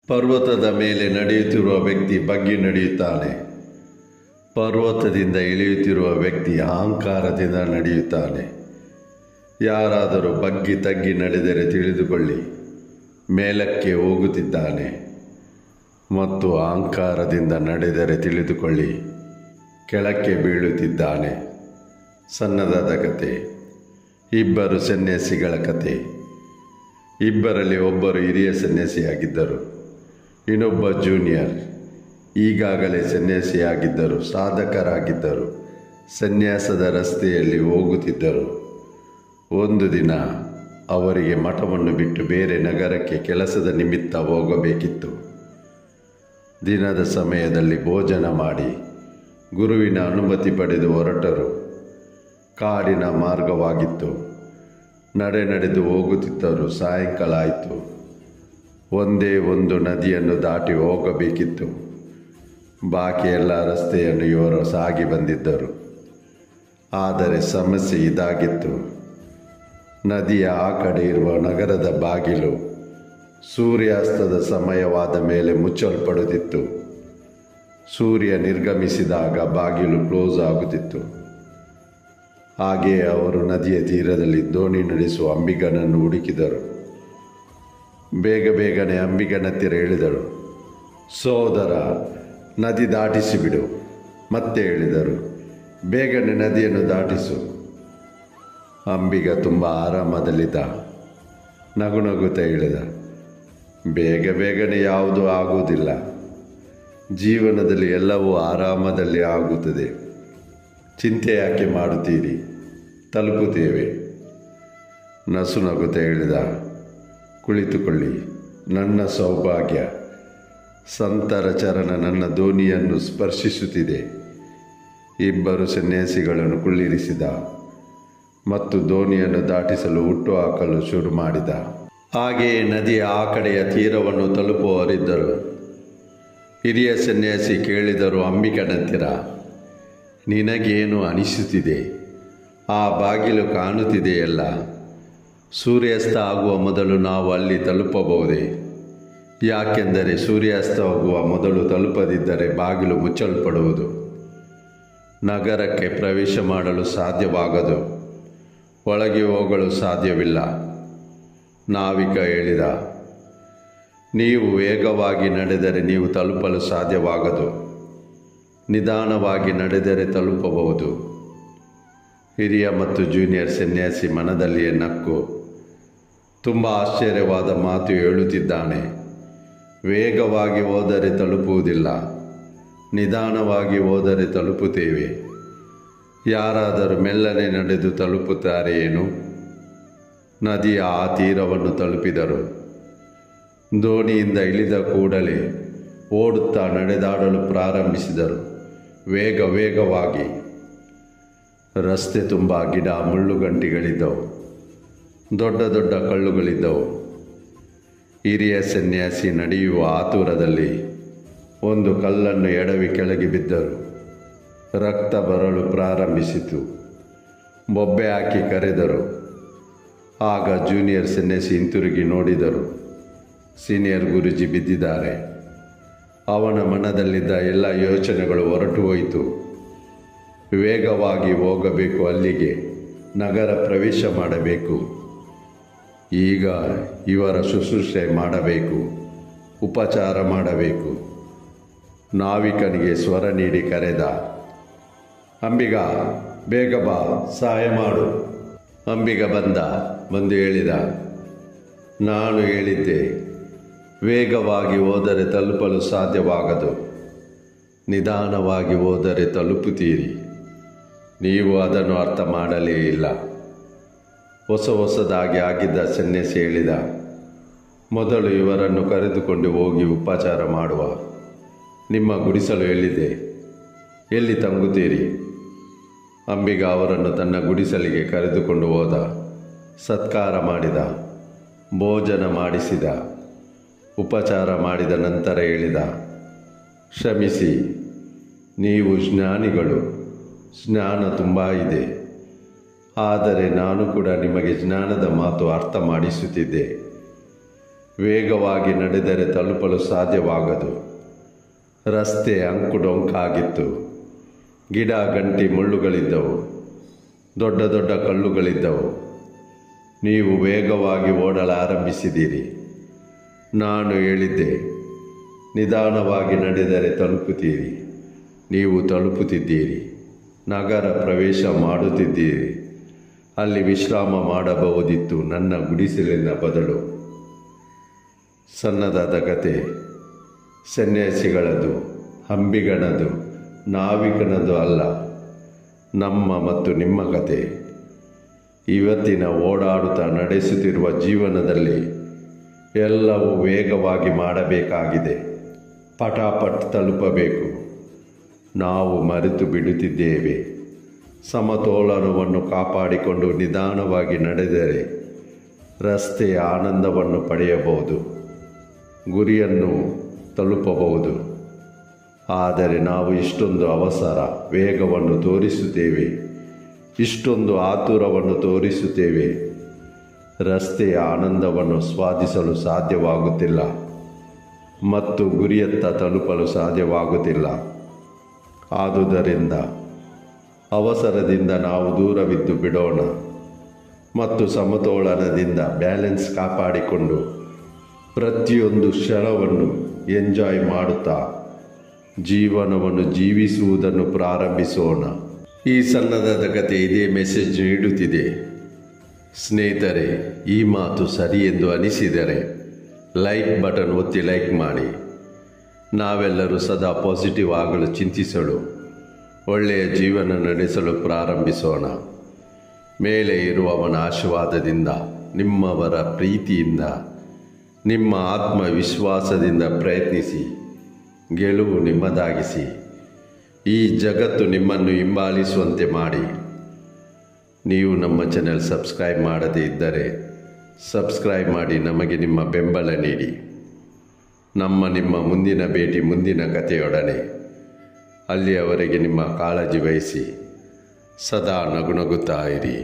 ಪರ್ವತದ ಮೇಲೆ ನಡೆಯುತ್ತಿರುವ ವ್ಯಕ್ತಿ ಬಗ್ಗಿ ನಡೆಯುತ್ತಾನೆ. ಪರ್ವತದಿಂದ ಇಳಿಯುತ್ತಿರುವ ವ್ಯಕ್ತಿ ಅಹಂಕಾರದಿಂದ ನಡೆಯುತ್ತಾನೆ. ಯಾರಾದರೂ ಬಗ್ಗಿ ತಗ್ಗಿ ನಡೆದರೆ ತಿಳಿದುಕೊಳ್ಳಿ, ಮೇಲಕ್ಕೆ ಹೋಗುತ್ತಿದ್ದಾನೆ. ಮತ್ತು ಅಹಂಕಾರದಿಂದ ನಡೆದರೆ ತಿಳಿದುಕೊಳ್ಳಿ, ಕೆಳಕ್ಕೆ ಬೀಳುತ್ತಿದ್ದಾನೆ. ಸಣ್ಣದಾದ ಕತೆ. ಇಬ್ಬರು ಸನ್ಯಾಸಿಗಳ ಕತೆ. ಇಬ್ಬರಲ್ಲಿ ಒಬ್ಬರು ಹಿರಿಯ ಸನ್ಯಾಸಿಯಾಗಿದ್ದರು, ಇನ್ನೊಬ್ಬ ಜೂನಿಯರ್. ಈಗಾಗಲೇ ಸನ್ಯಾಸಿಯಾಗಿದ್ದರು, ಸಾಧಕರಾಗಿದ್ದರು. ಸನ್ಯಾಸದ ರಸ್ತೆಯಲ್ಲಿ ಹೋಗುತ್ತಿದ್ದರು. ಒಂದು ದಿನ ಅವರಿಗೆ ಮಠವನ್ನು ಬಿಟ್ಟು ಬೇರೆ ನಗರಕ್ಕೆ ಕೆಲಸದ ನಿಮಿತ್ತ ಹೋಗಬೇಕಿತ್ತು. ದಿನದ ಸಮಯದಲ್ಲಿ ಭೋಜನ ಮಾಡಿ ಗುರುವಿನ ಅನುಮತಿ ಪಡೆದು ಹೊರಟರು. ಕಾಡಿನ ಮಾರ್ಗವಾಗಿತ್ತು. ನಡೆದು ಹೋಗುತ್ತಿದ್ದರು. ಸಾಯಂಕಾಲ ಆಯಿತು. ಒಂದೇ ಒಂದು ನದಿಯನ್ನು ದಾಟಿ ಹೋಗಬೇಕಿತ್ತು. ಬಾಕಿ ಎಲ್ಲ ರಸ್ತೆಯನ್ನು ಇವರು ಸಾಗಿ ಬಂದಿದ್ದರು. ಆದರೆ ಸಮಸ್ಯೆ ಇದಾಗಿತ್ತು. ನದಿಯ ಆ ಕಡೆ ಇರುವ ನಗರದ ಬಾಗಿಲು ಸೂರ್ಯಾಸ್ತದ ಸಮಯವಾದ ಮೇಲೆ ಮುಚ್ಚಲ್ಪಡುತ್ತಿತ್ತು. ಸೂರ್ಯ ನಿರ್ಗಮಿಸಿದಾಗ ಬಾಗಿಲು ಕ್ಲೋಸ್ ಆಗುತ್ತಿತ್ತು. ಹಾಗೆಯೇ ಅವರು ನದಿಯ ತೀರದಲ್ಲಿ ದೋಣಿ ನಡೆಸುವ ಅಂಬಿಗನನ್ನು ಹುಡುಕಿದರು. ಬೇಗನೆ ಅಂಬಿಗನ ಹತ್ತಿರ ಹೇಳಿದಳು, ಸೋದರ, ನದಿ ದಾಟಿಸಿಬಿಡು. ಮತ್ತೆ ಹೇಳಿದರು, ಬೇಗನೆ ನದಿಯನ್ನು ದಾಟಿಸು. ಅಂಬಿಗ ತುಂಬ ಆರಾಮದಲ್ಲಿದ್ದ. ನಗುತ್ತಾ ಹೇಳಿದ, ಬೇಗನೆ ಯಾವುದೂ ಆಗುವುದಿಲ್ಲ. ಜೀವನದಲ್ಲಿ ಎಲ್ಲವೂ ಆರಾಮದಲ್ಲಿ ಆಗುತ್ತದೆ. ಚಿಂತೆ ಯಾಕೆ ಮಾಡುತ್ತೀರಿ? ತಲುಪುತ್ತೇವೆ. ನಗುತ್ತಾ ಹೇಳಿದ, ಕುಳಿತುಕೊಳ್ಳಿ. ನನ್ನ ಸೌಭಾಗ್ಯ. ಸಂತರ ಚರಣ ನನ್ನ ದೋಣಿಯನ್ನು ಸ್ಪರ್ಶಿಸುತ್ತಿದೆ. ಇಬ್ಬರು ಸನ್ಯಾಸಿಗಳನ್ನು ಕುಳ್ಳಿರಿಸಿದ ಮತ್ತು ದೋಣಿಯನ್ನು ದಾಟಿಸಲು ಹುಟ್ಟು ಹಾಕಲು ಶುರು ಮಾಡಿದ. ಹಾಗೆಯೇ ನದಿಯ ಆ ಕಡೆಯ ತೀರವನ್ನು ತಲುಪುವವರಿದ್ದರು. ಹಿರಿಯ ಸನ್ಯಾಸಿ ಕೇಳಿದರು ಅಂಬಿಕನಂತಿರ, ನಿನಗೇನು ಅನಿಸುತ್ತಿದೆ? ಆ ಬಾಗಿಲು ಕಾಣುತ್ತಿದೆಯಲ್ಲ, ಸೂರ್ಯಾಸ್ತ ಆಗುವ ಮೊದಲು ನಾವು ಅಲ್ಲಿ ತಲುಪಬಹುದೇ? ಯಾಕೆಂದರೆ ಸೂರ್ಯಾಸ್ತವಾಗುವ ಮೊದಲು ತಲುಪದಿದ್ದರೆ ಬಾಗಿಲು ಮುಚ್ಚಲ್ಪಡುವುದು. ನಗರಕ್ಕೆ ಪ್ರವೇಶ ಮಾಡಲು ಸಾಧ್ಯವಾಗದು, ಒಳಗೆ ಹೋಗಲು ಸಾಧ್ಯವಿಲ್ಲ. ನಾವಿಕ ಹೇಳಿದ, ನೀವು ವೇಗವಾಗಿ ನಡೆದರೆ ನೀವು ತಲುಪಲು ಸಾಧ್ಯವಾಗದು, ನಿಧಾನವಾಗಿ ನಡೆದರೆ ತಲುಪಬಹುದು. ಹಿರಿಯ ಮತ್ತು ಜೂನಿಯರ್ ಸನ್ಯಾಸಿ ಮನದಲ್ಲಿಯೇ ನಕ್ಕು. ತುಂಬ ಆಶ್ಚರ್ಯವಾದ ಮಾತು ಹೇಳುತ್ತಿದ್ದಾನೆ. ವೇಗವಾಗಿ ಹೋದರೆ ತಲುಪುವುದಿಲ್ಲ, ನಿಧಾನವಾಗಿ ಹೋದರೆ ತಲುಪುತ್ತೇವೆ. ಯಾರಾದರೂ ಮೆಲ್ಲನೆ ನಡೆದು ತಲುಪುತ್ತಾರೆ ಏನು? ನದಿಯ ಆ ತೀರವನ್ನು ತಲುಪಿದರು. ದೋಣಿಯಿಂದ ಇಳಿದ ಕೂಡಲೇ ಓಡುತ್ತಾ ನಡೆದಾಡಲು ಪ್ರಾರಂಭಿಸಿದರು. ವೇಗವಾಗಿ. ರಸ್ತೆ ತುಂಬ ಗಿಡ ಮುಳ್ಳುಗಂಟಿಗಳಿದ್ದವು. ದೊಡ್ಡ ಕಲ್ಲುಗಳಿದ್ದವು. ಹಿರಿಯ ಸನ್ಯಾಸಿ ನಡೆಯುವ ಆತುರದಲ್ಲಿ ಒಂದು ಕಲ್ಲನ್ನು ಎಡವಿ ಕೆಳಗೆ ಬಿದ್ದರು. ರಕ್ತ ಬರಲು ಪ್ರಾರಂಭಿಸಿತು. ಬೊಬ್ಬೆ ಹಾಕಿ ಕರೆದರು. ಆಗ ಜೂನಿಯರ್ ಸನ್ಯಾಸಿ ಹಿಂತಿರುಗಿ ನೋಡಿದರು. ಸೀನಿಯರ್ ಗುರೂಜಿ ಬಿದ್ದಿದ್ದಾರೆ. ಅವನ ಮನದಲ್ಲಿದ್ದ ಎಲ್ಲ ಯೋಚನೆಗಳು ಹೊರಟು ಹೋಯಿತು. ವೇಗವಾಗಿ ಹೋಗಬೇಕು, ಅಲ್ಲಿಗೆ ನಗರ ಪ್ರವೇಶ ಮಾಡಬೇಕು. ಈಗ ಇವರ ಶುಶ್ರೂಷೆ ಮಾಡಬೇಕು, ಉಪಚಾರ ಮಾಡಬೇಕು. ನಾವಿಕನಿಗೆ ಸ್ವರ ನೀಡಿ ಕರೆದ, ಅಂಬಿಗ, ಬೇಗ ಬಾ, ಸಹಾಯ ಮಾಡು. ಅಂಬಿಗ ಬಂದು ಹೇಳಿದ, ನಾನು ಹೇಳಿದ್ದೆ, ವೇಗವಾಗಿ ಹೋದರೆ ತಲುಪಲು ಸಾಧ್ಯವಾಗದು, ನಿಧಾನವಾಗಿ ಹೋದರೆ ತಲುಪುತ್ತೀರಿ. ನೀವು ಅದನ್ನು ಅರ್ಥ ಮಾಡಲೇ ಇಲ್ಲ. ಹೊಸದಾಗಿ ಆಗಿದ್ದ ಸನ್ಯಾಸಿ ಹೇಳಿದ, ಮೊದಲು ಇವರನ್ನು ಕರೆದುಕೊಂಡು ಹೋಗಿ ಉಪಚಾರ ಮಾಡುವ. ನಿಮ್ಮ ಗುಡಿಸಲು ಎಲ್ಲಿದೆ? ಎಲ್ಲಿ ತಂಗುತ್ತೀರಿ? ಅಂಬಿಗ ಅವರನ್ನು ತನ್ನ ಗುಡಿಸಲಿಗೆ ಕರೆದುಕೊಂಡು ಹೋದ. ಸತ್ಕಾರ ಮಾಡಿದ, ಭೋಜನ ಮಾಡಿಸಿದ. ಉಪಚಾರ ಮಾಡಿದ ನಂತರ ಹೇಳಿದ, ಕ್ಷಮಿಸಿ, ನೀವು ಜ್ಞಾನಿಗಳು, ಜ್ಞಾನ ತುಂಬ ಇದೆ. ಆದರೆ ನಾನು ಕೂಡ ನಿಮಗೆ ಜ್ಞಾನದ ಮಾತು ಅರ್ಥ ಮಾಡಿಸುತ್ತಿದ್ದೆ. ವೇಗವಾಗಿ ನಡೆದರೆ ತಲುಪಲು ಸಾಧ್ಯವಾಗದು. ರಸ್ತೆ ಅಂಕುಡೊಂಕಾಗಿತ್ತು. ಗಿಡ ಗಂಟಿ ಮುಳ್ಳುಗಳಿದ್ದವು. ದೊಡ್ಡ ದೊಡ್ಡ ಕಲ್ಲುಗಳಿದ್ದವು. ನೀವು ವೇಗವಾಗಿ ಓಡಲಾರಂಭಿಸಿದ್ದೀರಿ. ನಾನು ಹೇಳಿದ್ದೆ, ನಿಧಾನವಾಗಿ ನಡೆದರೆ ತಲುಪುತ್ತೀರಿ. ನೀವು ತಲುಪುತ್ತಿದ್ದೀರಿ. ನಗರ ಪ್ರವೇಶ ಮಾಡುತ್ತಿದ್ದೀರಿ. ಅಲ್ಲಿ ವಿಶ್ರಾಮ ಮಾಡಬಹುದಿತ್ತು ನನ್ನ ಗುಡಿಸಲಿನ ಬದಲು. ಸಣ್ಣದಾದ ಕತೆ ಸನ್ಯಾಸಿಗಳದು, ಅಂಬಿಗನದು, ನಾವಿಕನದು ಅಲ್ಲ, ನಮ್ಮ ಮತ್ತು ನಿಮ್ಮ ಕತೆ. ಇವತ್ತಿನ ಓಡಾಡುತ್ತಾ ನಡೆಸುತ್ತಿರುವ ಜೀವನದಲ್ಲಿ ಎಲ್ಲವೂ ವೇಗವಾಗಿ ಮಾಡಬೇಕಾಗಿದೆ. ಪಟಾಪಟ್ ತಲುಪಬೇಕು. ನಾವು ಮರೆತು ಬಿಡುತ್ತಿದ್ದೇವೆ. ಸಮತೋಲನವನ್ನು ಕಾಪಾಡಿಕೊಂಡು ನಿಧಾನವಾಗಿ ನಡೆದರೆ ರಸ್ತೆಯ ಆನಂದವನ್ನು ಪಡೆಯಬಹುದು, ಗುರಿಯನ್ನು ತಲುಪಬಹುದು. ಆದರೆ ನಾವು ಇಷ್ಟೊಂದು ಅವಸರ, ವೇಗವನ್ನು ತೋರಿಸುತ್ತೇವೆ, ಇಷ್ಟೊಂದು ಆತುರವನ್ನು ತೋರಿಸುತ್ತೇವೆ. ರಸ್ತೆಯ ಆನಂದವನ್ನು ಸ್ವಾದಿಸಲು ಸಾಧ್ಯವಾಗುತ್ತಿಲ್ಲ ಮತ್ತು ಗುರಿಯತ್ತ ತಲುಪಲು ಸಾಧ್ಯವಾಗುತ್ತಿಲ್ಲ. ಆದುದರಿಂದ ಅವಸರದಿಂದ ನಾವು ದೂರವಿದ್ದು ಬಿಡೋಣ ಮತ್ತು ಸಮತೋಲನದಿಂದ ಬ್ಯಾಲೆನ್ಸ್ ಕಾಪಾಡಿಕೊಂಡು ಪ್ರತಿಯೊಂದು ಕ್ಷಣವನ್ನು ಎಂಜಾಯ್ ಮಾಡುತ್ತಾ ಜೀವನವನ್ನು ಜೀವಿಸುವುದನ್ನು ಪ್ರಾರಂಭಿಸೋಣ. ಈ ಸಣ್ಣದಾದ ಕತೆ ಇದೇ ಮೆಸೇಜ್ ನೀಡುತ್ತಿದೆ. ಸ್ನೇಹಿತರೆ, ಈ ಮಾತು ಸರಿ ಎಂದು ಅನಿಸಿದರೆ ಲೈಕ್ ಬಟನ್ ಒತ್ತಿ ಲೈಕ್ ಮಾಡಿ. ನಾವೆಲ್ಲರೂ ಸದಾ ಪಾಸಿಟಿವ್ ಆಗಲು ಚಿಂತಿಸಲು, ಒಳ್ಳೆಯ ಜೀವನ ನಡೆಸಲು ಪ್ರಾರಂಭಿಸೋಣ. ಮೇಲೆ ಇರುವವನ ಆಶೀರ್ವಾದದಿಂದ, ನಿಮ್ಮವರ ಪ್ರೀತಿಯಿಂದ, ನಿಮ್ಮ ಆತ್ಮವಿಶ್ವಾಸದಿಂದ ಪ್ರಯತ್ನಿಸಿ ಗೆಲುವು ನಿಮ್ಮದಾಗಿಸಿ. ಈ ಜಗತ್ತು ನಿಮ್ಮನ್ನು ಹಿಂಬಾಲಿಸುವಂತೆ ಮಾಡಿ. ನೀವು ನಮ್ಮ ಚಾನೆಲ್ ಸಬ್ಸ್ಕ್ರೈಬ್ ಮಾಡದೇ ಇದ್ದರೆ ಸಬ್ಸ್ಕ್ರೈಬ್ ಮಾಡಿ ನಮಗೆ ನಿಮ್ಮ ಬೆಂಬಲ ನೀಡಿ. ನಿಮ್ಮ ಮುಂದಿನ ಭೇಟಿ ಮುಂದಿನ ಕಥೆಯೊಡನೆ. ಅಲ್ಲಿಯವರೆಗೆ ನಿಮ್ಮ ಕಾಳಜಿ ವಹಿಸಿ. ಸದಾ ನಗುನಗುತ್ತಾ ಇರಿ.